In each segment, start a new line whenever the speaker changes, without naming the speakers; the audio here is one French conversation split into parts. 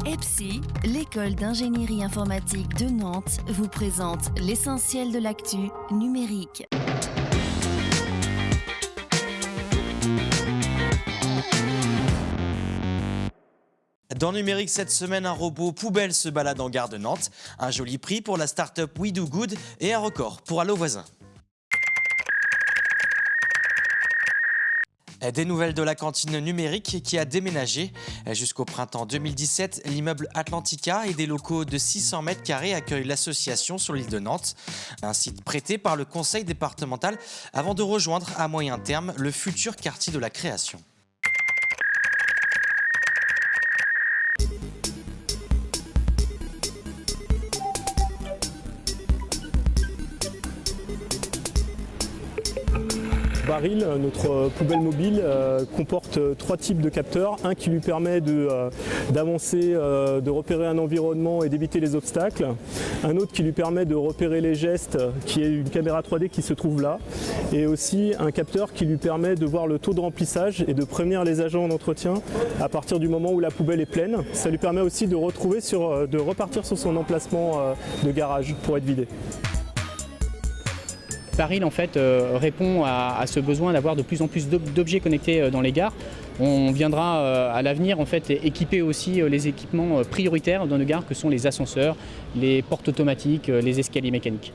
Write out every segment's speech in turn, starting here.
EPSI, l'école d'ingénierie informatique de Nantes, vous présente l'essentiel de l'actu numérique.
Dans Numérique cette semaine, un robot poubelle se balade en gare de Nantes. Un joli prix pour la start-up We Do Good et un record pour Allo Voisin. Des nouvelles de la cantine numérique qui a déménagé. Jusqu'au printemps 2017, l'immeuble Atlantica et des locaux de 600 mètres carrés accueillent l'association sur l'île de Nantes. Un site prêté par le conseil départemental avant de rejoindre à moyen terme le futur quartier de la création.
Baril, notre poubelle mobile, comporte 3 types de capteurs. Un qui lui permet d'avancer, de repérer un environnement et d'éviter les obstacles. Un autre qui lui permet de repérer les gestes, qui est une caméra 3D qui se trouve là. Et aussi un capteur qui lui permet de voir le taux de remplissage et de prévenir les agents en entretien à partir du moment où la poubelle est pleine. Ça lui permet aussi de repartir sur son emplacement de garage pour être vidé.
Baril en fait répond à ce besoin d'avoir de plus en plus d'objets connectés dans les gares. On viendra à l'avenir en fait équiper aussi les équipements prioritaires dans nos gares que sont les ascenseurs, les portes automatiques, les escaliers mécaniques.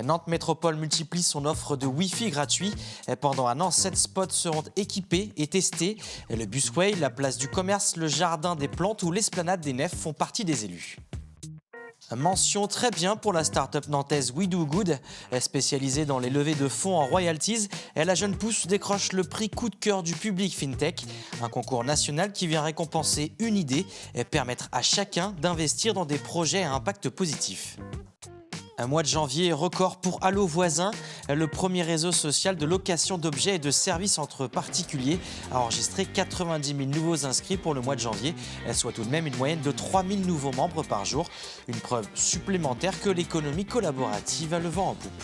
Nantes Métropole multiplie son offre de Wi-Fi gratuit. Pendant un an, 7 spots seront équipés et testés. Le Busway, la place du commerce, le jardin des plantes ou l'esplanade des nefs font partie des élus. Mention très bien pour la start-up nantaise We Do Good. Spécialisée dans les levées de fonds en royalties, la jeune pousse décroche le prix coup de cœur du public FinTech, un concours national qui vient récompenser une idée et permettre à chacun d'investir dans des projets à impact positif. Un mois de janvier record pour Allo Voisin, le premier réseau social de location d'objets et de services entre particuliers, a enregistré 90 000 nouveaux inscrits pour le mois de janvier, soit tout de même une moyenne de 3 000 nouveaux membres par jour. Une preuve supplémentaire que l'économie collaborative a le vent en poupe.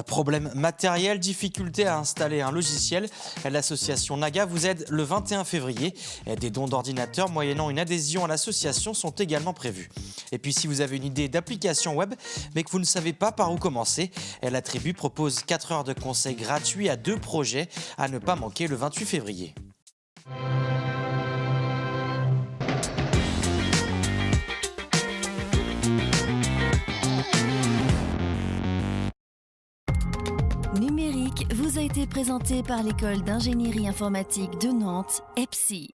Problème matériel, difficulté à installer un logiciel. L'association Naga vous aide le 21 février. Des dons d'ordinateurs moyennant une adhésion à l'association sont également prévus. Et puis si vous avez une idée d'application web mais que vous ne savez pas par où commencer, la tribu propose 4 heures de conseils gratuits à 2 projets à ne pas manquer le 28 février.
Numérique vous a été présenté par l'école d'ingénierie informatique de Nantes, EPSI.